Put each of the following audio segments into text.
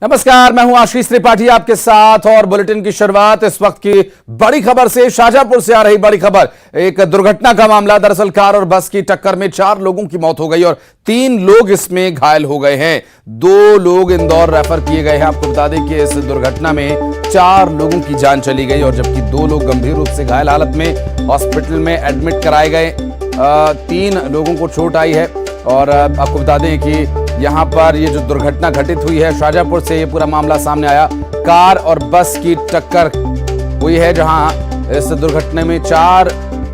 नमस्कार, मैं हूं आशीष त्रिपाठी आपके साथ और बुलेटिन की शुरुआत इस वक्त की बड़ी खबर से। शाजापुर से आ रही बड़ी खबर, एक दुर्घटना का मामला। दरअसल कार और बस की टक्कर में 4 लोगों की मौत हो गई और 3 लोग इसमें घायल हो गए हैं। 2 लोग इंदौर रेफर किए गए हैं। आपको बता दें कि इस दुर्घटना में 4 लोगों की जान चली गई और जबकि 2 लोग गंभीर रूप से घायल हालत में हॉस्पिटल में एडमिट कराए गए। 3 लोगों को चोट आई है और आपको बता दें कि यहां पर ये जो दुर्घटना घटित हुई है, शाजापुर से ये पूरा मामला सामने आया। कार और बस की टक्कर हुई है जहां इस दुर्घटना में 4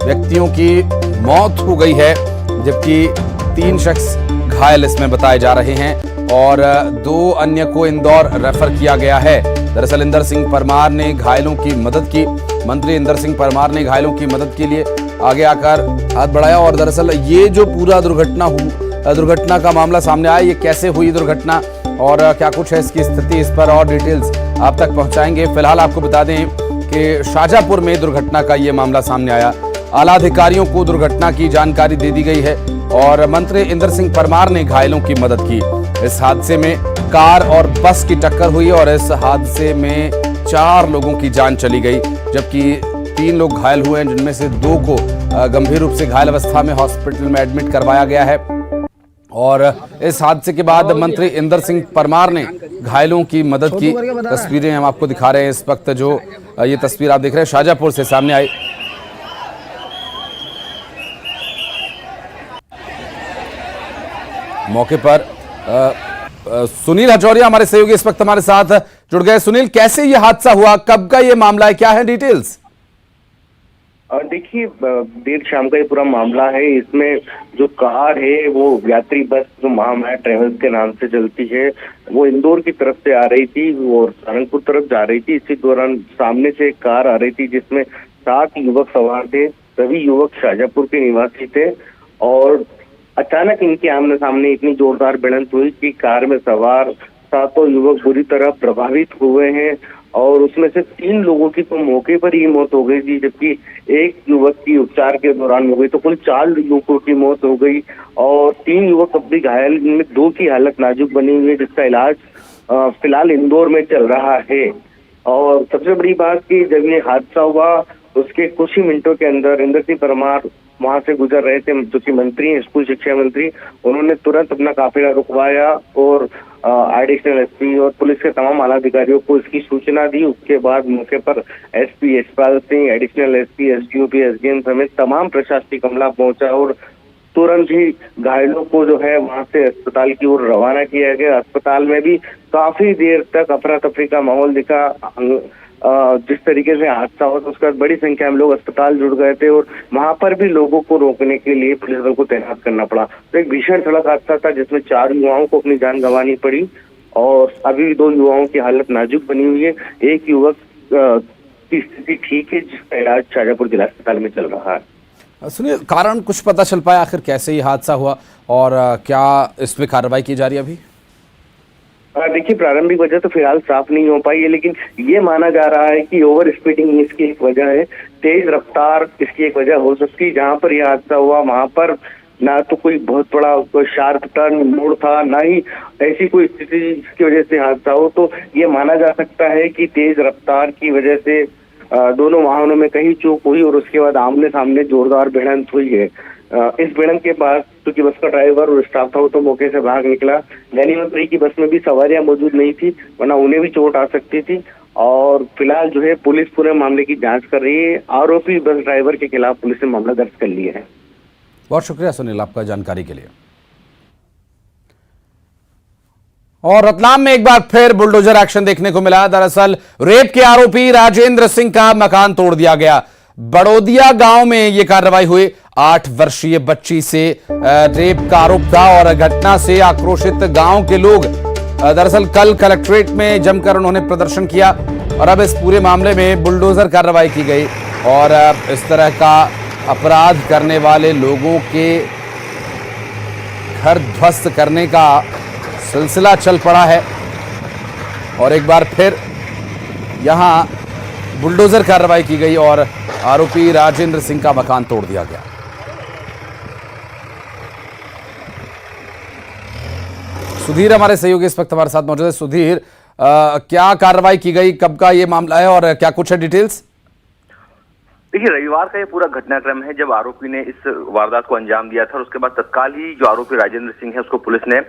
व्यक्तियों की मौत हो गई है, जबकि 3 शख्स घायल इसमें बताए जा रहे हैं और 2 अन्य को इंदौर रेफर किया गया है। दरअसल इंदर सिंह परमार ने घायलों की मदद की। मंत्री इंदर सिंह परमार ने घायलों की मदद के लिए आगे आकर हाथ बढ़ाया और दरअसल ये जो पूरा दुर्घटना का मामला सामने आया, ये कैसे हुई दुर्घटना और क्या कुछ है इसकी स्थिति, इस पर और डिटेल्स आप तक पहुंचाएंगे। फिलहाल आपको बता दें कि शाजापुर में दुर्घटना का ये मामला सामने आया। आला अधिकारियों को दुर्घटना की जानकारी दे दी गई है और मंत्री इंदर सिंह परमार ने घायलों की मदद की। इस हादसे में कार और बस की टक्कर हुई और इस हादसे में 4 लोगों की जान चली गई, जबकि 3 लोग घायल हुए हैं, जिनमें से 2 को गंभीर रूप से घायल अवस्था में हॉस्पिटल में एडमिट करवाया गया है। और इस हादसे के बाद मंत्री इंदर सिंह परमार ने घायलों की मदद की। तस्वीरें हम आपको दिखा रहे हैं इस वक्त। जो ये तस्वीर आप देख रहे हैं शाजापुर से सामने आई। मौके पर सुनील हजौरिया हमारे सहयोगी इस वक्त हमारे साथ जुड़ गए। सुनील, कैसे ये हादसा हुआ, कब का ये मामला है, क्या है डिटेल्स? देखिए, देर शाम का ये पूरा मामला है। इसमें जो कार है वो यात्री बस जो महामाया ट्रेवल्स के नाम से चलती है, वो इंदौर की तरफ से आ रही थी और सारंगपुर तरफ जा रही थी। इसी दौरान सामने से एक कार आ रही थी जिसमें 7 युवक सवार थे। सभी युवक शाजापुर के निवासी थे और अचानक इनके आमने सामने इतनी जोरदार भिड़ंत हुई कि कार में सवार 7 युवक बुरी तरह प्रभावित हुए हैं और उसमें से 3 लोगों की तो मौके पर ही मौत हो गई थी, जबकि 1 युवक की उपचार के दौरान हो गई। तो कुल 4 युवकों की मौत हो गई और 3 युवक अब भी घायल, जिनमें 2 की हालत नाजुक बनी हुई है, जिसका इलाज फिलहाल इंदौर में चल रहा है। और सबसे बड़ी बात कि जब ये हादसा हुआ उसके कुछ ही मिनटों के अंदर इंदर सिंह परमार वहां से गुजर रहे थे, जो कि मंत्री हैं, स्कूल शिक्षा मंत्री। उन्होंने तुरंत अपना काफिला रुकवाया और एडिशनल एसपी और पुलिस के तमाम आला अधिकारियों को इसकी सूचना दी। उसके बाद मौके पर SP Yashpal Singh, additional SP, SDOP, SDM समेत तमाम प्रशासनिक अमला पहुंचा और तुरंत ही घायलों को जो है वहां से अस्पताल की ओर रवाना किया गया। अस्पताल में भी काफी देर तक अफरा तफरी का माहौल दिखा। जिस तरीके से हादसा हुआ तो उसके बाद बड़ी संख्या में लोग अस्पताल जुड़ गए थे और वहां पर भी लोगों को रोकने के लिए पुलिस बल को तैनात करना पड़ा। तो एक भीषण सड़क हादसा था जिसमें 4 युवाओं को अपनी जान गंवानी पड़ी और अभी 2 युवाओं की हालत नाजुक बनी हुई है। एक युवक की स्थिति ठीक है, जिसका इलाज शाजापुर जिला अस्पताल में चल रहा है। सुनिए, कारण कुछ पता चल पाया आखिर कैसे ये हादसा हुआ और क्या इसमें कार्रवाई की जा रही है अभी? देखिए, प्रारंभिक वजह तो फिलहाल साफ नहीं हो पाई है, लेकिन ये माना जा रहा है कि ओवर स्पीडिंग इसकी एक वजह है, तेज रफ्तार इसकी एक वजह हो सकती है। जहां पर यह हादसा हुआ वहां पर ना तो कोई बहुत बड़ा कोई शार्प टर्न मोड़ था, ना ही ऐसी कोई स्थिति जिसकी वजह से हादसा हो। तो ये माना जा सकता है कि तेज रफ्तार की वजह से दोनों वाहनों में कहीं चूक हुई और उसके बाद आमने सामने जोरदार भिड़ंत हुई है। इस भिड़ंत के बाद क्योंकि बस का ड्राइवर और स्टाफ था वो तो मौके से भाग निकला। गनीमत की बस में भी सवारियां मौजूद नहीं थी, वरना उन्हें भी चोट आ सकती थी। और फिलहाल जो है पुलिस पूरे मामले की जांच कर रही है। आरोपी बस ड्राइवर के खिलाफ पुलिस ने मामला दर्ज कर लिया है। बहुत शुक्रिया सुनील आपका जानकारी के लिए। और रतलाम में एक बार फिर बुलडोजर एक्शन देखने को मिला। दरअसल रेप के आरोपी राजेंद्र सिंह का मकान तोड़ दिया गया। बड़ोदिया गांव में यह कार्रवाई हुई। 8 वर्षीय बच्ची से रेप का आरोप था और घटना से आक्रोशित गांव के लोग दरअसल कल कलेक्ट्रेट में जमकर उन्होंने प्रदर्शन किया और अब इस पूरे मामले में बुलडोजर कार्रवाई की गई और इस तरह का अपराध करने वाले लोगों के घर ध्वस्त करने का सिलसिला चल पड़ा है और एक बार फिर यहां बुलडोजर कार्रवाई की गई और आरोपी राजेंद्र सिंह का मकान तोड़ दिया गया। सुधीर हमारे सहयोगी इस वक्त हमारे साथ मौजूद है। सुधीर, क्या कार्रवाई की गई, कब का ये मामला है और क्या कुछ है डिटेल्स? देखिए, रविवार का ये पूरा घटनाक्रम है जब आरोपी ने इस वारदात को अंजाम दिया था और उसके बाद तत्काल ही जो आरोपी राजेंद्र सिंह है उसको पुलिस ने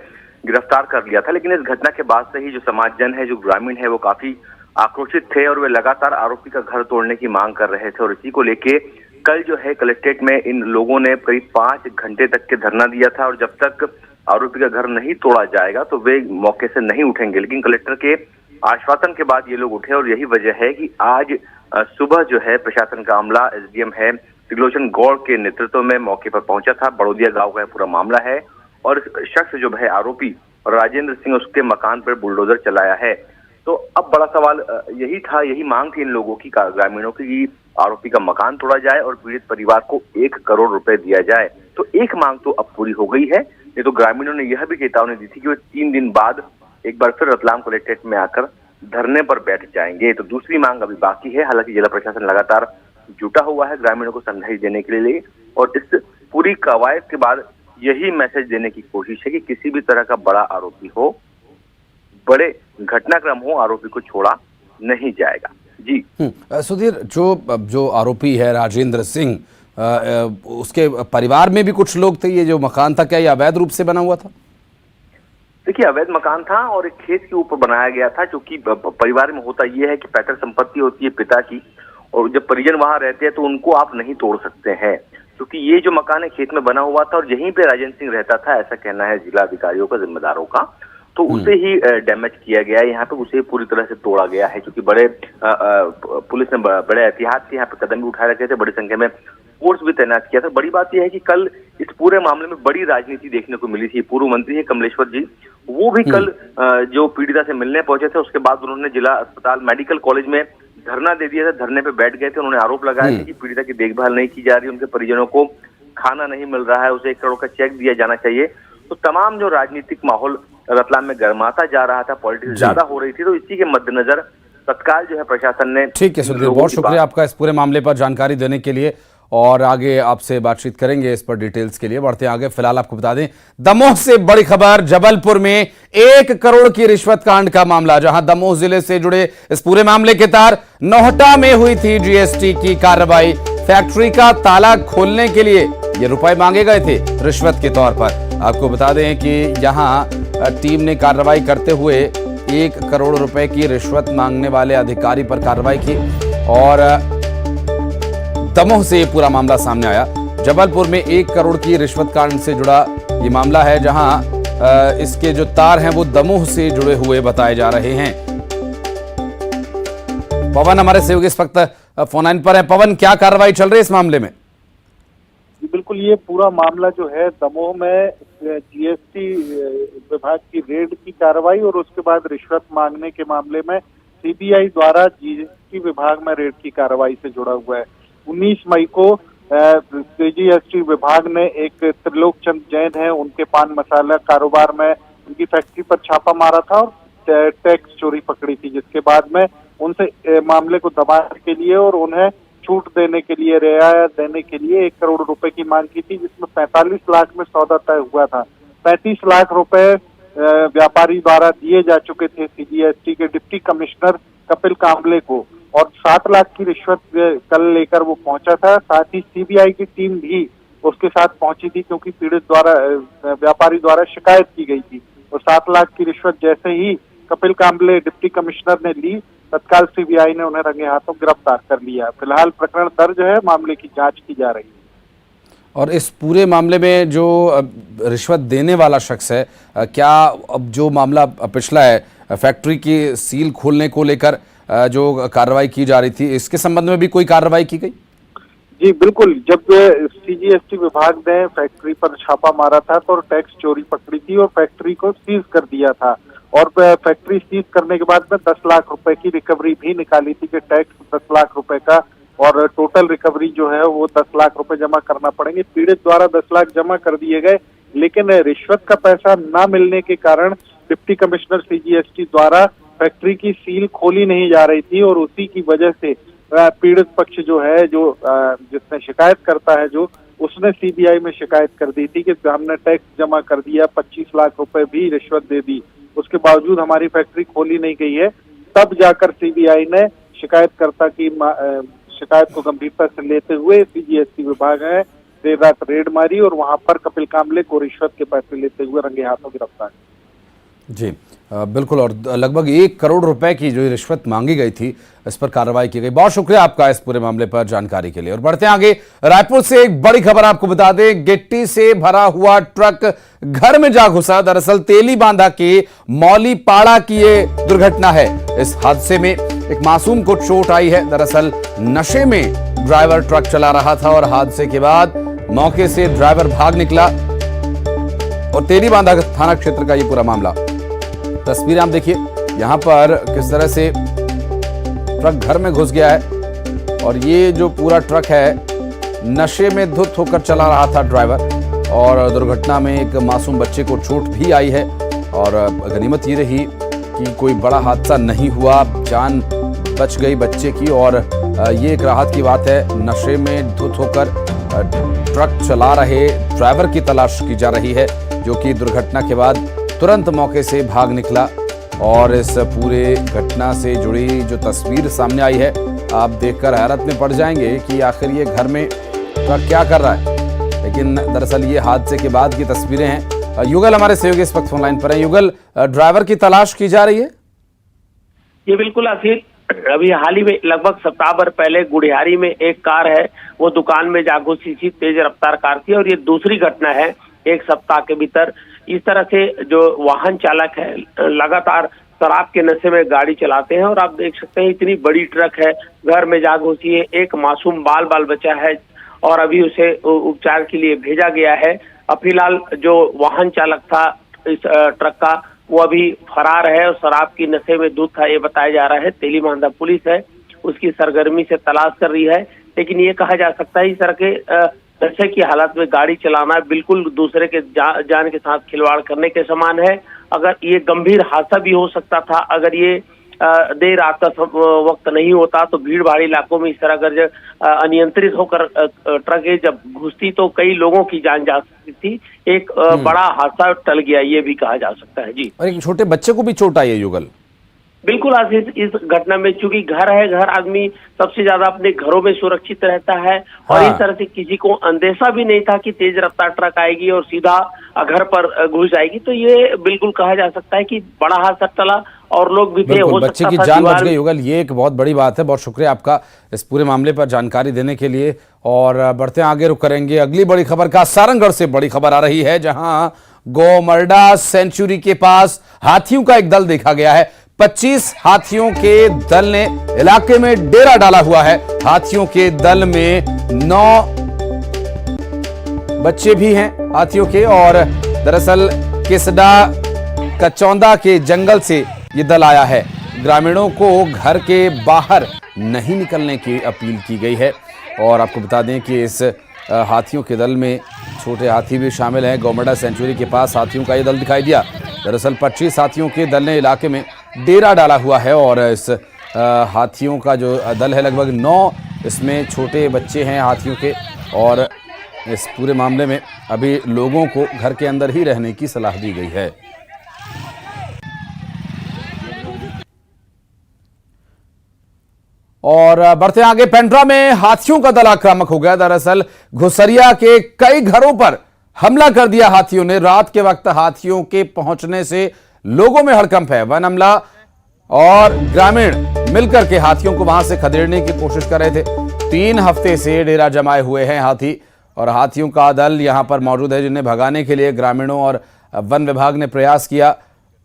गिरफ्तार कर लिया था। लेकिन इस घटना के बाद से ही जो समाजजन है, जो ग्रामीण है, वो काफी आक्रोशित थे और वे लगातार आरोपी का घर तोड़ने की मांग कर रहे थे। और इसी को लेके कल जो है कलेक्ट्रेट में इन लोगों ने करीब 5 घंटे तक के धरना दिया था और जब तक आरोपी का घर नहीं तोड़ा जाएगा तो वे मौके से नहीं उठेंगे। लेकिन कलेक्टर के आश्वासन के बाद ये लोग उठे और यही वजह है कि आज सुबह जो है प्रशासन का अमला, एसडीएम है त्रिलोचन गौड़ के नेतृत्व में मौके पर पहुंचा था। बड़ौदिया गांव का पूरा मामला है और इस शख्स जो है आरोपी और राजेंद्र सिंह, उसके मकान पर बुलडोजर चलाया है। तो अब बड़ा सवाल यही था, यही मांग थी इन लोगों की, ग्रामीणों की, कि आरोपी का मकान तोड़ा जाए और पीड़ित परिवार को 1 करोड़ रुपए दिया जाए। तो एक मांग तो अब पूरी हो गई है। ये तो ग्रामीणों ने यह भी चेतावनी दी थी कि वे 3 दिन बाद एक बार फिर रतलाम कलेक्ट्रेट में आकर धरने पर बैठ जाएंगे। तो दूसरी मांग अभी बाकी है। हालांकि जिला प्रशासन लगातार जुटा हुआ है ग्रामीणों को समझाइश देने के लिए और इस पूरी कवायद के बाद यही मैसेज देने की कोशिश है कि किसी भी तरह का बड़ा आरोपी हो, बड़े घटनाक्रम हो, आरोपी को छोड़ा नहीं जाएगा। जी सुधीर, जो आरोपी है राजेंद्र सिंह, उसके परिवार में भी कुछ लोग थे। ये जो मकान था, क्या ये अवैध रूप से बना हुआ था? देखिए, अवैध मकान था और एक खेत के ऊपर बनाया गया था, क्योंकि परिवार में होता यह है कि पैतृक संपत्ति होती है पिता की और जब परिजन वहां रहते हैं तो उनको आप नहीं तोड़ सकते हैं। क्योंकि ये जो मकान है खेत में बना हुआ था और यहीं पे राजेंद्र सिंह रहता था, ऐसा कहना है जिला अधिकारियों का, जिम्मेदारों का। तो उसे ही डैमेज किया गया है, यहाँ पे उसे पूरी तरह से तोड़ा गया है। क्योंकि पुलिस ने बड़े एहतियात से यहाँ पे कदम भी उठाए रखे थे, बड़ी संख्या में फोर्स भी तैनात किया था। बड़ी बात यह है कि कल इस पूरे मामले में बड़ी राजनीति देखने को मिली थी। पूर्व मंत्री है कमलेश्वर जी, वो भी कल जो पीड़िता से मिलने पहुंचे थे, उसके बाद उन्होंने जिला अस्पताल मेडिकल कॉलेज में धरना दे दिया था। धरने पे बैठ गए थे। उन्होंने आरोप लगाया था कि पीड़िता की देखभाल नहीं की जा रही, उनके परिजनों को खाना नहीं मिल रहा है, उसे 1 करोड़ का चेक दिया जाना चाहिए। तो तमाम जो राजनीतिक माहौल रतलाम में गर्माता जा रहा था, पॉलिटिक्स ज्यादा हो रही थी, तो इसी के मद्देनजर तत्काल जो है प्रशासन ने। ठीक है सुधीर, बहुत शुक्रिया आपका इस पूरे मामले पर जानकारी देने के लिए और आगे आपसे बातचीत करेंगे इस पर डिटेल्स के लिए। बढ़ते हैं आगे। फिलहाल आपको बता दें, दमोह से बड़ी खबर, जबलपुर में 1 करोड़ की रिश्वत कांड का मामला, जहां दमोह जिले से जुड़े इस पूरे मामले के तार नोहटा में हुई थी जीएसटी की कार्रवाई। फैक्ट्री का ताला खोलने के लिए ये रुपए मांगे गए थे रिश्वत के तौर पर। आपको बता दें कि यहां टीम ने कार्रवाई करते हुए 1 करोड़ रुपए की रिश्वत मांगने वाले अधिकारी पर कार्रवाई की और दमोह से ये पूरा मामला सामने आया। जबलपुर में 1 करोड़ की रिश्वत कांड से जुड़ा ये मामला है, जहां इसके जो तार हैं वो दमोह से जुड़े हुए बताए जा रहे हैं। पवन हमारे सहयोगी इस वक्त फोन लाइन पर है। पवन, क्या कार्रवाई चल रही है इस मामले में? बिल्कुल, ये पूरा मामला जो है दमोह में जीएसटी विभाग की रेड की कार्रवाई और उसके बाद रिश्वत मांगने के मामले में सीबीआई द्वारा जीएसटी विभाग में रेड की कार्रवाई से जुड़ा हुआ है। 19 मई को जीएसटी विभाग ने एक त्रिलोक चंद जैन है, उनके पान मसाला कारोबार में उनकी फैक्ट्री पर छापा मारा था और टैक्स चोरी पकड़ी थी, जिसके बाद में उनसे मामले को दबाने के लिए और उन्हें छूट देने के लिए, रियायत देने के लिए 1 करोड़ रुपए की मांग की थी, जिसमें 45 लाख में सौदा तय हुआ था। 35 लाख रुपए व्यापारी द्वारा दिए जा चुके थे सीजीएसटी के डिप्टी कमिश्नर कपिल कांबले को और 7 लाख की रिश्वत कल लेकर वो पहुंचा था। साथ ही सीबीआई की टीम भी उसके साथ पहुंची थी, क्योंकि पीड़ित द्वारा व्यापारी द्वारा शिकायत की गई थी और 7 लाख की रिश्वत जैसे ही कपिल कांबले डिप्टी कमिश्नर ने ली, तत्काल सीबीआई ने उन्हें रंगे हाथों गिरफ्तार कर लिया। फिलहाल प्रकरण दर्ज है, मामले की जांच की जा रही है। और इस पूरे मामले में जो रिश्वत देने वाला शख्स है, क्या अब जो मामला पिछला है फैक्ट्री की सील खोलने को लेकर जो कार्रवाई की जा रही थी, इसके संबंध में भी कोई कार्रवाई की गई? जी बिल्कुल, जब सीजीएसटी विभाग ने फैक्ट्री पर छापा मारा था तो टैक्स चोरी पकड़ी थी और फैक्ट्री को सीज कर दिया था और फैक्ट्री सीज करने के बाद में 10 लाख रुपए की रिकवरी भी निकाली थी कि टैक्स 10 लाख रुपए का और टोटल रिकवरी जो है वो 10 लाख रुपए जमा करना पड़ेंगे। पीड़ित द्वारा 10 लाख जमा कर दिए गए, लेकिन रिश्वत का पैसा न मिलने के कारण डिप्टी कमिश्नर सीजीएसटी द्वारा फैक्ट्री की सील खोली नहीं जा रही थी और उसी की वजह से पीड़ित पक्ष जो है, जो जिसने शिकायत करता है, जो उसने सीबीआई में शिकायत कर दी थी कि हमने टैक्स जमा कर दिया, 25 लाख रुपए भी रिश्वत दे दी, उसके बावजूद हमारी फैक्ट्री खोली नहीं गई है। तब जाकर सीबीआई ने शिकायतकर्ता की शिकायत को गंभीरता से लेते हुए सीजीएसटी विभाग ने देर रात रेड मारी और वहां पर कपिल कांबले को रिश्वत के पैसे लेते हुए रंगे हाथों गिरफ्तार। जी बिल्कुल, और लगभग 1 करोड़ रुपए की जो रिश्वत मांगी गई थी, इस पर कार्रवाई की गई। बहुत शुक्रिया आपका इस पूरे मामले पर जानकारी के लिए। और बढ़ते हैं आगे, रायपुर से एक बड़ी खबर आपको बता दें, गिट्टी से भरा हुआ ट्रक घर में जा घुसा। दरअसल तेली बांधा के मौलीपाड़ा की ये दुर्घटना है। इस हादसे में एक मासूम को चोट आई है। दरअसल नशे में ड्राइवर ट्रक चला रहा था और हादसे के बाद मौके से ड्राइवर भाग निकला। और तेली बांधा थाना क्षेत्र का ये पूरा मामला, तस्वीरें आप देखिए यहां पर किस तरह से ट्रक घर में घुस गया है। और ये जो पूरा ट्रक है नशे में धुत होकर चला रहा था ड्राइवर, और दुर्घटना में एक मासूम बच्चे को चोट भी आई है। और गनीमत ये रही कि कोई बड़ा हादसा नहीं हुआ, जान बच गई बच्चे की। और ये एक राहत की बात है। नशे में धुत होकर ट्रक चला रहे ड्राइवर की तलाश की जा रही है, जो कि दुर्घटना के बाद तुरंत मौके से भाग निकला। और इस पूरे घटना से जुड़ी जो तस्वीर सामने आई है, आप देखकर हैरत में पड़ जाएंगे कि आखिर ये घर में ट्रक क्या कर रहा है। लेकिन दरअसल ये हादसे के बाद की तस्वीरें हैं। युगल हमारे सहयोगी इस वक्त फोन लाइन पर है। युगल, ड्राइवर की तलाश की जा रही है? ये बिल्कुल आसिफ, अभी हाल ही में लगभग सप्ताह भर पहले गुड़ियारी में एक कार है, वो दुकान में जा घुसी थी, तेज रफ्तार कार थी। और ये दूसरी घटना है एक सप्ताह के भीतर। इस तरह से जो वाहन चालक है लगातार शराब के नशे में गाड़ी चलाते हैं। और आप देख सकते हैं इतनी बड़ी ट्रक है, घर में जा घुसी है, एक मासूम बाल बचा है और अभी उसे उपचार के लिए भेजा गया है। अब फिलहाल जो वाहन चालक था इस ट्रक का, वो अभी फरार है और शराब की नशे में धुत था, ये बताया जा रहा है। तेली बांधा पुलिस है, उसकी सरगर्मी से तलाश कर रही है। लेकिन ये कहा जा सकता है इस तरह के नशे की हालत में गाड़ी चलाना बिल्कुल दूसरे के जान के साथ खिलवाड़ करने के समान है। अगर ये गंभीर हादसा भी हो सकता था, अगर ये देर रात का वक्त नहीं होता तो भीड़ भाड़ इलाकों में इस तरह अगर अनियंत्रित होकर ट्रक जब घुसती तो कई लोगों की जान जा सकती थी। एक बड़ा हादसा टल गया, ये भी कहा जा सकता है। जी, और एक छोटे बच्चे को भी चोट आई है युगल। बिल्कुल आशीष, इस घटना में चूंकि घर है, घर आदमी सबसे ज्यादा अपने घरों में सुरक्षित रहता है। और इस तरह से किसी को अंदेशा भी नहीं था कि तेज रफ्तार ट्रक आएगी और सीधा घर पर घुस जाएगी। तो ये बिल्कुल कहा जा सकता है कि बड़ा हादसा टला और लोग भी थे, हो बच्चे सकता की था जान बच गई। युगल, ये एक बहुत बड़ी बात है। बहुत शुक्रिया आपका इस पूरे मामले पर जानकारी देने के लिए। और बढ़ते आगे रुक करेंगे अगली बड़ी खबर का। सारंगढ़ से बड़ी खबर आ रही है, जहां गोमर्डा सेंचुरी के पास हाथियों का एक दल देखा गया है। 25 हाथियों के दल ने इलाके में डेरा डाला हुआ है। हाथियों के दल में 9 बच्चे भी हैं हाथियों के। और दरअसल किसडा कचौंदा के जंगल से ये दल आया है। ग्रामीणों को घर के बाहर नहीं निकलने की अपील की गई है। और आपको बता दें कि इस हाथियों के दल में छोटे हाथी भी शामिल हैं। गोमर्डा सेंचुरी के पास हाथियों का ये दल दिखाई दिया। दरअसल 25 हाथियों के दल ने इलाके में डेरा डाला हुआ है। और इस हाथियों का जो दल है लगभग 9, इसमें छोटे बच्चे हैं हाथियों के। और इस पूरे मामले में अभी लोगों को घर के अंदर ही रहने की सलाह दी गई है। और बढ़ते आगे, पेंड्रा में हाथियों का दल आक्रामक हो गया। दरअसल घुसरिया के कई घरों पर हमला कर दिया हाथियों ने। रात के वक्त हाथियों के पहुंचने से लोगों में हड़कंप है। वन अमला और ग्रामीण मिलकर के हाथियों को वहां से खदेड़ने की कोशिश कर रहे थे। 3 हफ्ते से डेरा जमाए हुए हैं हाथी, और हाथियों का दल यहां पर मौजूद है, जिन्हें भगाने के लिए ग्रामीणों और वन विभाग ने प्रयास किया।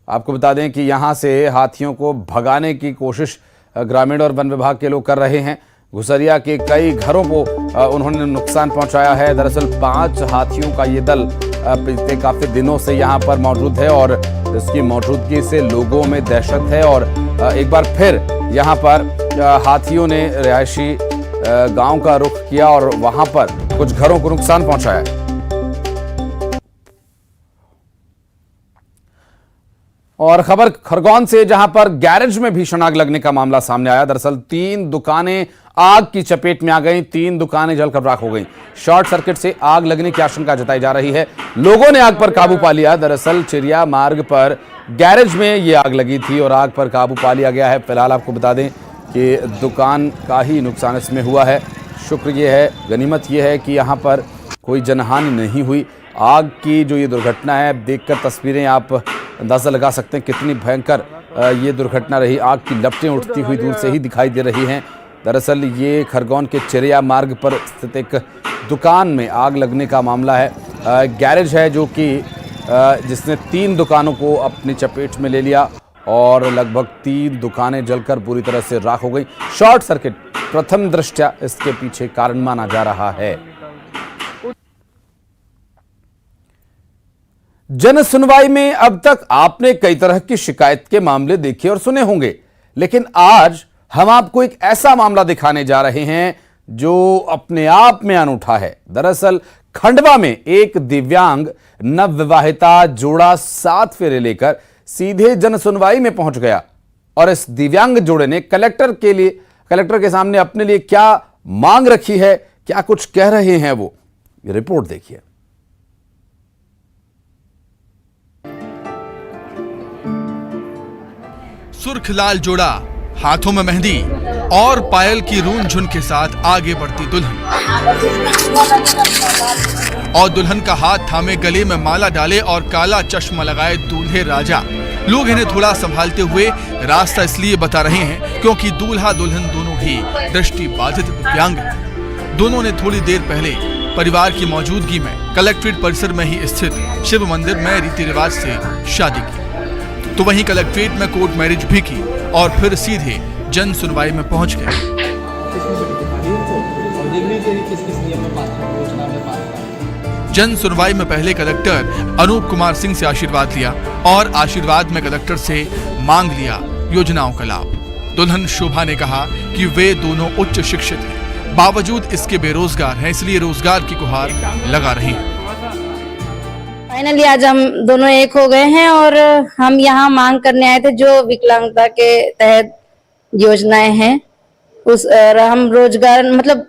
आपको बता दें कि यहां से हाथियों को भगाने की कोशिश ग्रामीण और वन विभाग के लोग कर रहे हैं। घुसरिया के कई घरों को उन्होंने नुकसान पहुंचाया है। दरअसल 5 हाथियों का ये दल पिछले काफी दिनों से यहाँ पर मौजूद है। और इसकी मौजूदगी से लोगों में दहशत है। और एक बार फिर यहाँ पर हाथियों ने रिहायशी गांव का रुख किया और वहां पर कुछ घरों को नुकसान पहुंचाया है। और खबर खरगोन से, जहां पर गैरेज में भीषण आग लगने का मामला सामने आया। दरअसल 3 दुकानें आग की चपेट में आ गईं। 3 दुकानें जलकर राख हो गईं। शॉर्ट सर्किट से आग लगने की आशंका जताई जा रही है। लोगों ने आग पर काबू पा लिया। दरअसल चिरिया मार्ग पर गैरेज में ये आग लगी थी और आग पर काबू पा लिया गया है। फिलहाल आपको बता दें कि दुकान का ही नुकसान इसमें हुआ है। शुक्र ये है, गनीमत ये है कि यहाँ पर कोई जनहानि नहीं हुई। आग की जो ये दुर्घटना है, देखकर तस्वीरें आप अंदाज़ा लगा सकते हैं कितनी भयंकर ये दुर्घटना रही। आग की लपटें उठती हुई दूर से ही दिखाई दे रही हैं। दरअसल ये खरगोन के चिरिया मार्ग पर स्थित एक दुकान में आग लगने का मामला है। गैरेज है जो कि जिसने 3 दुकानों को अपनी चपेट में ले लिया और लगभग 3 दुकानें जलकर पूरी तरह से राख हो गई। शॉर्ट सर्किट प्रथम दृष्टया इसके पीछे कारण माना जा रहा है। जन सुनवाई में अब तक आपने कई तरह की शिकायत के मामले देखे और सुने होंगे, लेकिन आज हम आपको एक ऐसा मामला दिखाने जा रहे हैं जो अपने आप में अनूठा है। दरअसल खंडवा में एक दिव्यांग नवविवाहिता जोड़ा 7 फेरे लेकर सीधे जन सुनवाई में पहुंच गया और इस दिव्यांग जोड़े ने कलेक्टर के सामने अपने लिए क्या मांग रखी है, क्या कुछ कह रहे हैं वो, रिपोर्ट देखिए। सुर्ख लाल जोड़ा, हाथों में मेहंदी और पायल की रूंझ झुन के साथ आगे बढ़ती दुल्हन और दुल्हन का हाथ थामे गले में माला डाले और काला चश्मा लगाए दूल्हे राजा। लोग इन्हें थोड़ा संभालते हुए रास्ता इसलिए बता रहे हैं क्योंकि दूल्हा दुल्हन दोनों ही दृष्टि बाधित दिव्यांग हैं। दोनों ने थोड़ी देर पहले परिवार की मौजूदगी में कलेक्ट्रेट परिसर में ही स्थित शिव मंदिर में रीति रिवाज से शादी की, तो वहीं कलेक्ट्रेट में कोर्ट मैरिज भी की और फिर सीधे जन सुनवाई में पहुंच गए। जन सुनवाई में पहले कलेक्टर अनूप कुमार सिंह से आशीर्वाद लिया और आशीर्वाद में कलेक्टर से मांग लिया योजनाओं का लाभ। दुल्हन शोभा ने कहा कि वे दोनों उच्च शिक्षित हैं, बावजूद इसके बेरोजगार हैं, इसलिए रोजगार की गुहार लगा रही हैं। फाइनली आज हम दोनों एक हो गए हैं और हम यहाँ मांग करने आए थे जो विकलांगता के तहत योजनाएं हैं उस हम रोजगार मतलब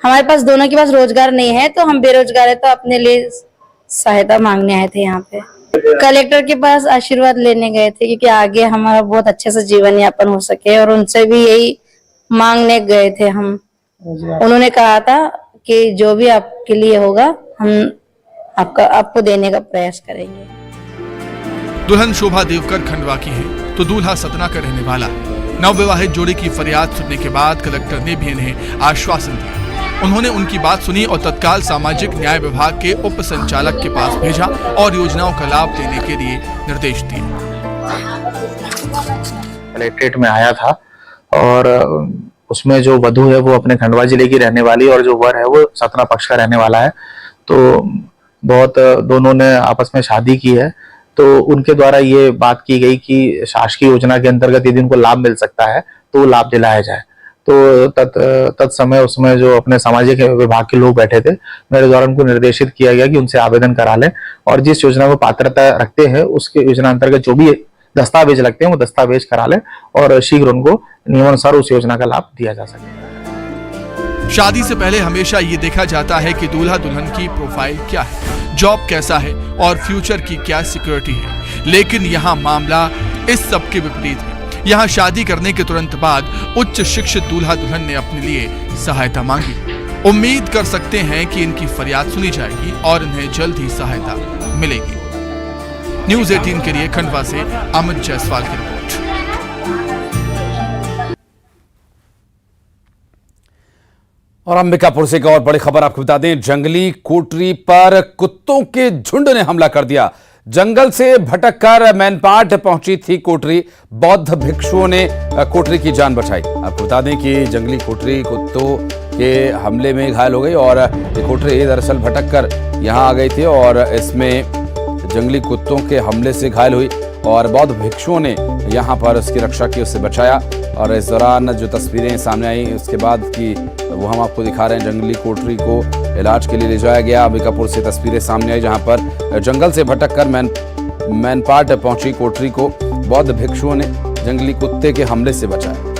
हमारे पास दोनों के पास रोजगार नहीं है, तो हम बेरोजगार है, तो अपने लिए सहायता मांगने आए थे यहाँ पे। कलेक्टर के पास आशीर्वाद लेने गए थे क्योंकि आगे हमारा बहुत अच्छे से जीवन यापन हो सके और उनसे भी यही मांगने गए थे हम। उन्होंने कहा था कि जो भी आपके लिए होगा हम आपको देने का प्रयास करेंगे। दुल्हन शोभा देवकर खंडवा की है तो दूल्हा सतना का रहने वाला। नवविवाहित जोड़ी की फरियाद सुनने के बाद कलेक्टर ने भी इन्हें आश्वासन दिया। उन्होंने उनकी बात सुनी और तत्काल सामाजिक न्याय विभाग के उप संचालक के पास भेजा और योजनाओं का लाभ देने के लिए निर्देश दिए। कलेक्ट्रेट में आया था और उसमें जो वधू है वो अपने खंडवा जिले की रहने वाली और जो वर है वो सतना पक्ष का रहने वाला है। तो बहुत दोनों ने आपस में शादी की है, तो उनके द्वारा ये बात की गई कि शासकीय योजना के अंतर्गत यदि उनको लाभ मिल सकता है तो वो लाभ दिलाया जाए। तो तत्समय उसमें जो अपने सामाजिक विभाग के लोग बैठे थे, मेरे द्वारा उनको निर्देशित किया गया कि उनसे आवेदन करा लें और जिस योजना में पात्रता रखते हैं उसके योजना अंतर्गत जो भी दस्तावेज लगते हैं वो दस्तावेज करा लें और शीघ्र उनको नियमानुसार उस योजना का लाभ दिया जा सके। शादी से पहले हमेशा ये देखा जाता है कि दूल्हा दुल्हन की प्रोफाइल क्या है, जॉब कैसा है और फ्यूचर की क्या सिक्योरिटी है, लेकिन यहाँ मामला इस सब के विपरीत है। यहाँ शादी करने के तुरंत बाद उच्च शिक्षित दूल्हा दुल्हन ने अपने लिए सहायता मांगी। उम्मीद कर सकते हैं कि इनकी फरियाद सुनी जाएगी और इन्हें जल्द ही सहायता मिलेगी। न्यूज़ 18 के लिए खंडवा से अमित जायसवाल की रिपोर्ट। और अंबिकापुर से एक और बड़ी खबर आपको बता दें, जंगली कोटरी पर कुत्तों के झुंड ने हमला कर दिया। जंगल से भटककर मैनपाट पहुंची थी कोटरी, बौद्ध भिक्षुओं ने कोटरी की जान बचाई। आपको बता दें कि जंगली कोटरी कुत्तों के हमले में घायल हो गई और ये कोटरी दरअसल भटककर यहां आ गई थी और इसमें जंगली कुत्तों के हमले से घायल हुई और बौद्ध भिक्षुओं ने यहां पर उसकी रक्षा की, उससे बचाया। और इस दौरान जो तस्वीरें सामने आई उसके बाद की वो हम आपको दिखा रहे हैं। जंगली कोटरी को इलाज के लिए ले जाया गया। अंबिकापुर से तस्वीरें सामने आई जहां पर जंगल से भटककर मैनपाट पहुंची कोटरी को बौद्ध भिक्षुओं ने जंगली कुत्ते के हमले से बचाया।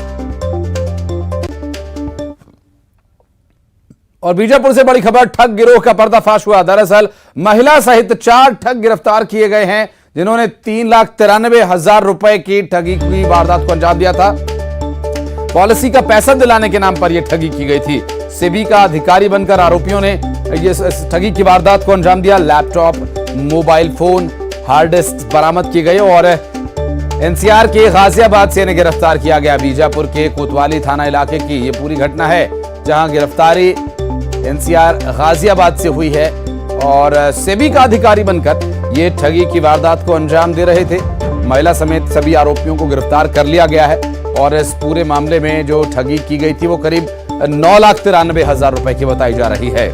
और बीजापुर से बड़ी खबर, ठग गिरोह का पर्दाफाश हुआ। दरअसल महिला सहित 4 ठग गिरफ्तार किए गए हैं। जिन्होंने 3,93,000 रुपए की ठगी की वारदात को अंजाम दिया था। पॉलिसी का पैसा दिलाने के नाम पर यह ठगी की गई थी। सेबी का अधिकारी बनकर आरोपियों ने इस ठगी की वारदात को अंजाम दिया। Laptop, mobile phone, hard disk बरामद की गई और एनसीआर के गाजियाबाद से इन्हें गिरफ्तार किया गया। बीजापुर के कोतवाली थाना इलाके की यह पूरी घटना है, जहां गिरफ्तारी एनसीआर गाजियाबाद से हुई है और सेबी का अधिकारी बनकर ये ठगी की वारदात को अंजाम दे रहे थे। महिला समेत सभी आरोपियों को गिरफ्तार कर लिया गया है और इस पूरे मामले में जो ठगी की गई थी वो करीब 9,93,000 रुपए की बताई जा रही है।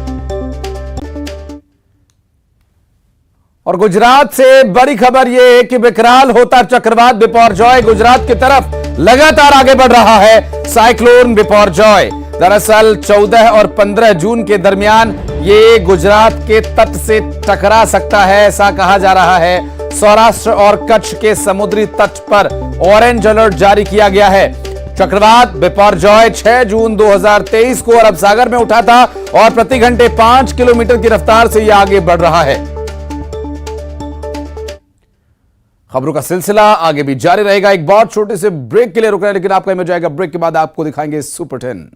और गुजरात से बड़ी खबर यह है कि विकराल होता चक्रवात बिपरजॉय गुजरात की तरफ लगातार आगे बढ़ रहा है। साइक्लोन बिपरजॉय दरअसल 14 और 15 जून के दरमियान ये गुजरात के तट से टकरा सकता है, ऐसा कहा जा रहा है। सौराष्ट्र और कच्छ के समुद्री तट पर ऑरेंज अलर्ट जारी किया गया है। चक्रवात बिपरजॉय 6 जून 2023 को अरब सागर में उठा था और प्रति घंटे 5 किलोमीटर की रफ्तार से यह आगे बढ़ रहा है। खबरों का सिलसिला आगे भी जारी रहेगा। एक बहुत छोटे से ब्रेक के लिए रुक रहे हैं, लेकिन आपका इमेज आएगा। ब्रेक के बाद आपको दिखाएंगे सुपर 10।